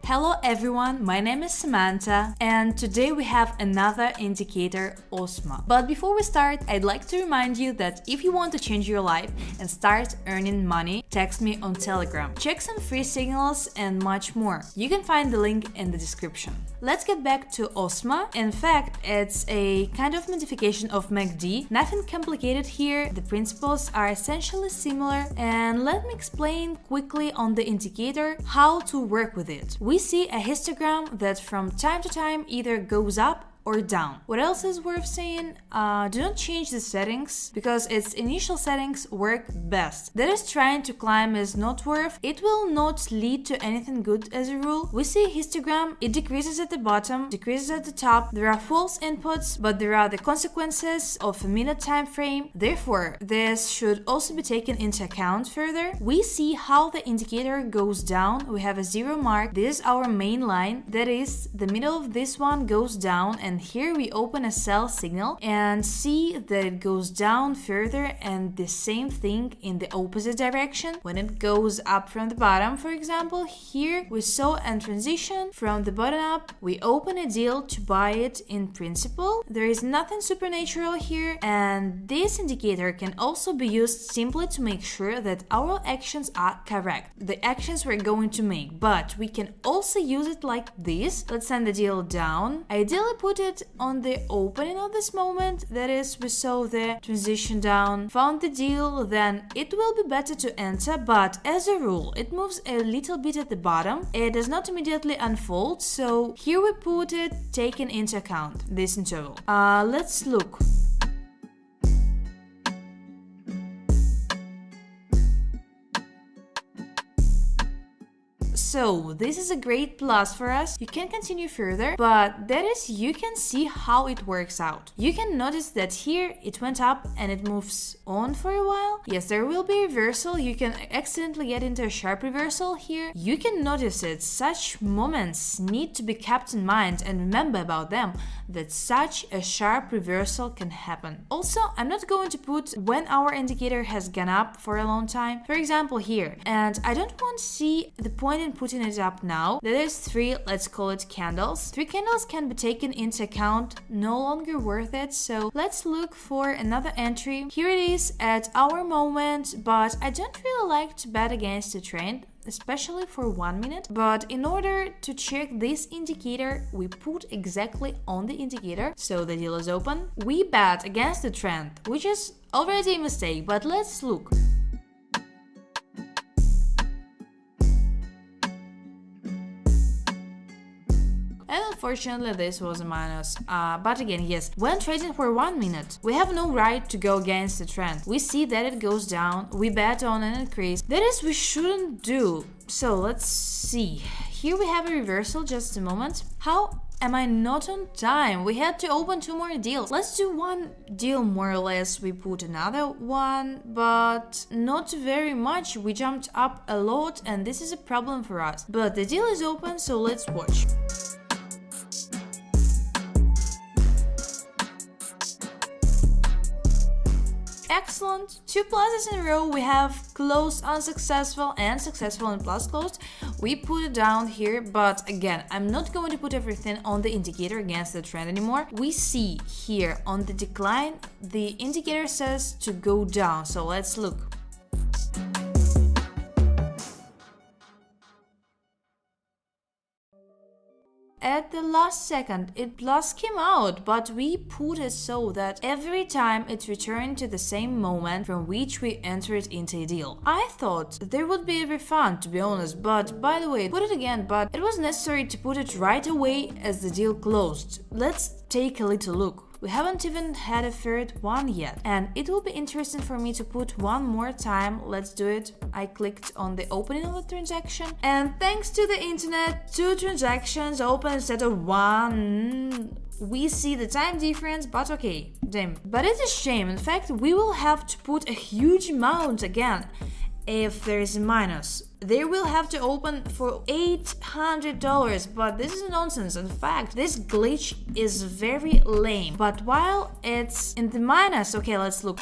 Hello everyone, my name is Samantha and today we have another indicator, OSMA. But before we start, I'd like to remind you that if you want to change your life and start earning money, text me on Telegram. Check some free signals and much more. You can find the link in the description. Let's get back to OSMA. In fact, it's a kind of modification of MACD. Nothing complicated here, the principles are essentially similar, and let me explain quickly on the indicator how to work with it. We see a histogram that from time to time either goes up or down. What else is worth saying? Do not change the settings because its initial settings work best. That is, trying to climb is not worth. It will not lead to anything good as a rule. We see histogram, it decreases at the bottom, decreases at the top. There are false inputs, but there are the consequences of a minute time frame. Therefore, this should also be taken into account further. We see how the indicator goes down. We have a 0 mark. This is our main line. That is, the middle of this one goes down, and here we open a sell signal and see that it goes down further, and the same thing in the opposite direction when it goes up from the bottom. For example, here we saw a transition from the bottom up. We open a deal to buy it in principle. There is nothing supernatural here, and this indicator can also be used simply to make sure that our actions are correct, the actions we're going to make. But we can also use it like this. Let's send the deal down. Ideally put it on the opening of this moment, that is, we saw the transition down, found the deal, then it will be better to enter, but as a rule it moves a little bit at the bottom, it does not immediately unfold, so here we put it taking into account this interval. Let's look. So this is a great plus for us. You can continue further, but that is, you can see how it works out. You can notice that here it went up and it moves on for a while. Yes, there will be reversal. You can accidentally get into a sharp reversal here. You can notice it. Such moments need to be kept in mind and remember about them, that such a sharp reversal can happen. Also, I'm not going to put when our indicator has gone up for a long time. For example, here, and I don't want to see the point in putting it up now. That is 3, let's call it candles. 3 candles can be taken into account, no longer worth it. So let's look for another entry. Here it is at our moment, but I don't really like to bet against the trend, especially for 1 minute. But in order to check this indicator, we put exactly on the indicator, so the deal is open. We bet against the trend, which is already a mistake, but let's look. And unfortunately this was a minus, but again, yes, when trading for 1 minute, we have no right to go against the trend. We see that it goes down, we bet on an increase. That is, we shouldn't do. So let's see. Here we have a reversal, just a moment. How am I not on time? We had to open 2 more deals. Let's do 1 deal more or less. We put another one, but not very much. We jumped up a lot and this is a problem for us. But the deal is open, so let's watch. Excellent, 2 pluses in a row. We have closed unsuccessful and successful and plus closed. We put it down here, but again, I'm not going to put everything on the indicator against the trend anymore. We see here on the decline, the indicator says to go down, so let's look. At the last second, it plus came out, but we put it so that every time it returned to the same moment from which we entered into a deal. I thought there would be a refund, to be honest, but by the way, put it again, but it was necessary to put it right away as the deal closed. Let's take a little look. We haven't even had a third one yet, and it will be interesting for me to put 1 more time. Let's do it. I clicked on the opening of the transaction, and thanks to the internet, 2 transactions open instead of 1. We see the time difference, but okay, damn. But it's a shame. In fact, we will have to put a huge amount again. If there is a minus, they will have to open for $800, but this is nonsense. In fact, this glitch is very lame. But while it's in the minus, okay, let's look.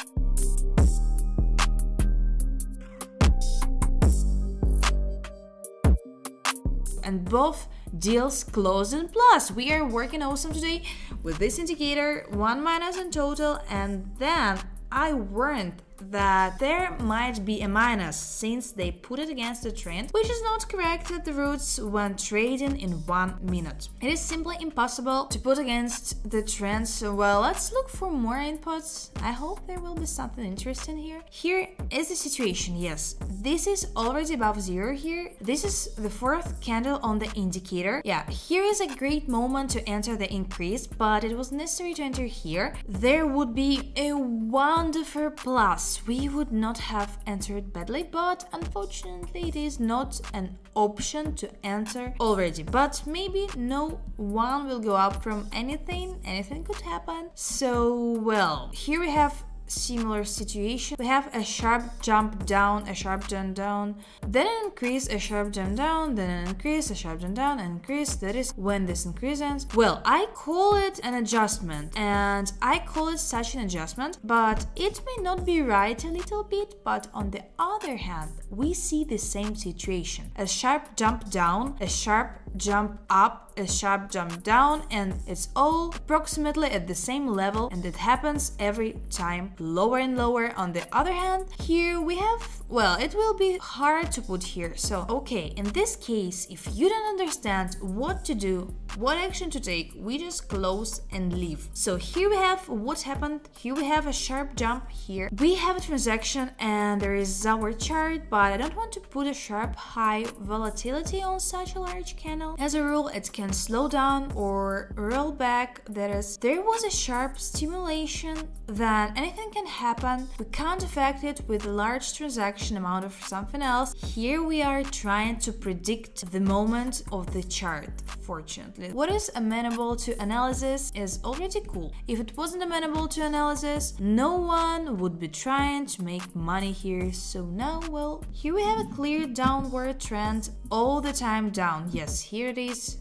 and both deals closed in plus. We are working awesome today with this indicator, 1 minus in total, and then I warned that there might be a minus since they put it against the trend, which is not correct at the roots when trading in 1 minute. It is simply impossible to put against the trend, so well, let's look for more inputs. I hope there will be something interesting here. Here is the situation. Yes, this is already above zero here. This is the 4th candle on the indicator. Yeah, here is a great moment to enter the increase, but it was necessary to enter here. There would be a wonderful plus. We would not have entered badly, but unfortunately it is not an option to enter already. But maybe no one will go up from anything could happen. So well, here we have similar situation. We have a sharp jump down, a sharp jump down, then an increase, a sharp jump down, then an increase, a sharp jump down, an increase. That is when this increase ends. Well, I call it an adjustment, and I call it such an adjustment, but it may not be right a little bit. But on the other hand, we see the same situation: a sharp jump down, a sharp jump up, a sharp jump down, and it's all approximately at the same level, and it happens every time, lower and lower. On the other hand, here we have, well, it will be hard to put here. So okay, in this case, if you don't understand what to do, what action to take, we just close and leave. So here we have what happened. Here we have a sharp jump. Here we have a transaction, and there is our chart, but I don't want to put a sharp high volatility on such a large candle. As a rule, it can slow down or roll back. That is, there was a sharp stimulation, then anything can happen. We can't affect it with a large transaction amount of something else. Here we are trying to predict the moment of the chart, fortunately. What is amenable to analysis is already cool. If it wasn't amenable to analysis, no one would be trying to make money here. So now, well, here we have a clear downward trend all the time down. Yes, here it is.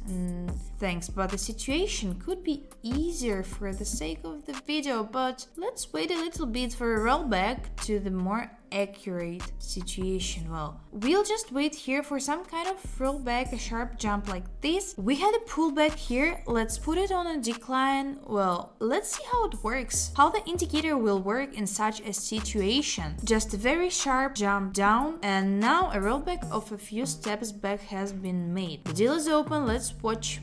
Thanks, but the situation could be easier for the sake of the video, but let's wait a little bit for a rollback to the more accurate situation. Well, we'll just wait here for some kind of rollback, a sharp jump like this. We had a pullback here. Let's put it on a decline. Well, let's see how it works, how the indicator will work in such a situation. Just a very sharp jump down, and now a rollback of a few steps back has been made. The deal is open. Let's watch.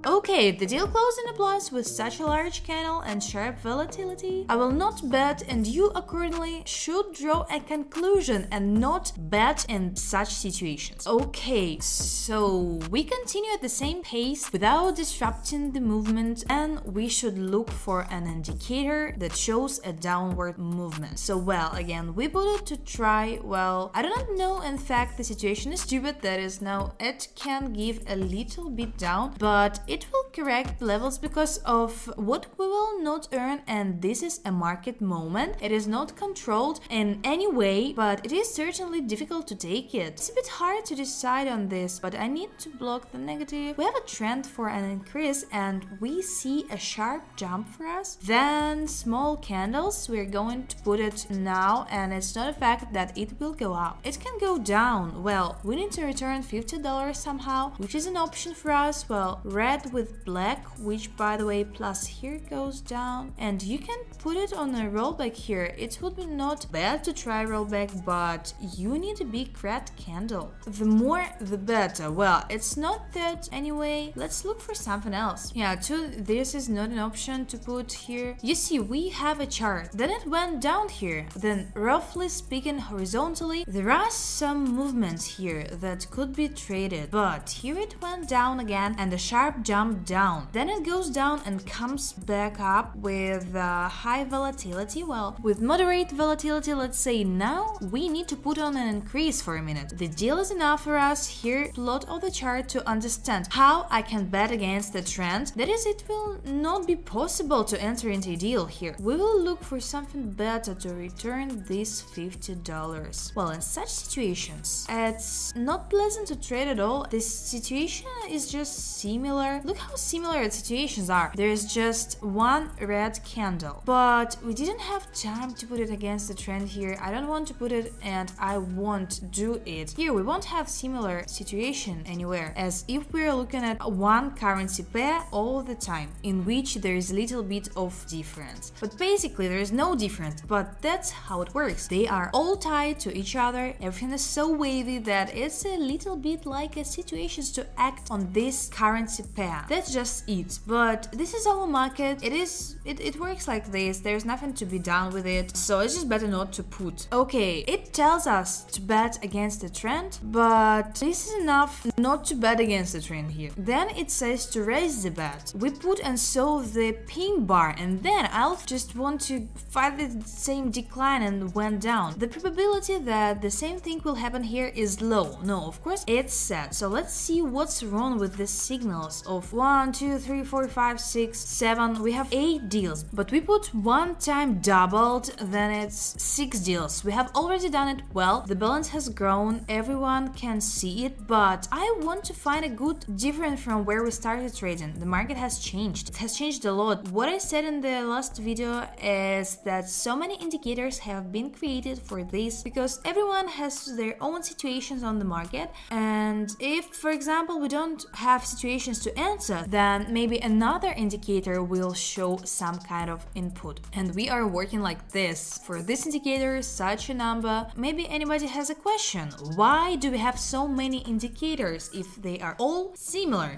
Okay, the deal closed in a plus with such a large candle and sharp volatility. I will not bet, and you accordingly should draw a conclusion and not bet in such situations. Okay, so we continue at the same pace without disrupting the movement, and we should look for an indicator that shows a downward movement. So well, again, we put it to try. Well, I do not know, in fact the situation is stupid. That is, now it can give a little bit down, but it will correct levels because of what we will not earn, and this is a market moment. It is not controlled in any way, but it is certainly difficult to take it. It's a bit hard to decide on this, but I need to block the negative. We have a trend for an increase, and we see a sharp jump for us. Then small candles, we're going to put it now, and it's not a fact that it will go up. It can go down. Well, we need to return $50 somehow, which is an option for us. Well, red with black, which by the way plus here goes down, and you can put it on a rollback here. It would be not bad to try rollback, but you need a big red candle. The more the better. Well, it's not that anyway. Let's look for something else. Yeah, this is not an option to put here. You see, we have a chart, then it went down here, then roughly speaking horizontally there are some movements here that could be traded, but here it went down again and a sharp jump down. Then it goes down and comes back up with high volatility. Well, with moderate volatility, let's say. Now we need to put on an increase for a minute. The deal is enough for us here. Plot of the chart to understand how I can bet against the trend. That is, it will not be possible to enter into a deal here. We will look for something better to return these $50. Well, in such situations, it's not pleasant to trade at all. This situation is just similar. Look how similar the situations are. There's just one red candle, but we didn't have time to put it against the trend here. I don't want to put it and I won't do it. Here we won't have similar situation anywhere, as if we're looking at one currency pair all the time, in which there is a little bit of difference. But basically there is no difference, but that's how it works. They are all tied to each other. Everything is so wavy that it's a little bit like a situations to act on this currency pair. That's just it. But this is our market. It works like this. There's nothing to be done with it. So it's just better not to put. Okay, it tells us to bet against the trend, but this is enough not to bet against the trend here. Then it says to raise the bet. We put and solve the pink bar, and then I'll just want to fight the same decline and went down. The probability that the same thing will happen here is low. No, of course it's set. So let's see what's wrong with the signals of 1, 2, 3, 4, 5, 6, 7. We have 8 deals, but we put one time doubled, then it's 6 deals. We have already done it well. The balance has grown. Everyone can see it, but I want to find a good difference from where we started trading. The market has changed. It has changed a lot. What I said in the last video is that so many indicators have been created for this because everyone has their own situations on the market, and if, for example, we don't have situations to answer, then maybe another indicator will show some kind of input. And we are working like this. For this indicator, such a number. Maybe anybody has a question. Why do we have so many indicators if they are all similar?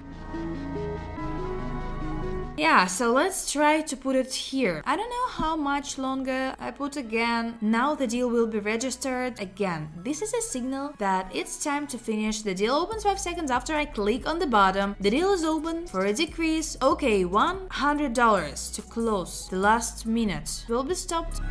Yeah, so let's try to put it here. I don't know how much longer I put again. Now the deal will be registered again. This is a signal that it's time to finish. The deal opens 5 seconds after I click on the bottom. The deal is open for a decrease. Okay, $100 to close. The last minute will be stopped.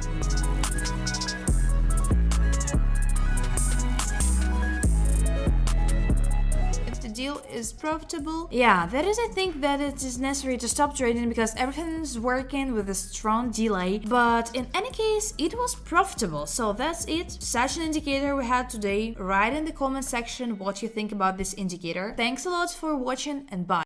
Deal is profitable. Yeah, that is, I think that it is necessary to stop trading because everything is working with a strong delay, but in any case it was profitable. So that's it. Such an indicator we had today. Write in the comment section what you think about this indicator. Thanks a lot for watching and bye.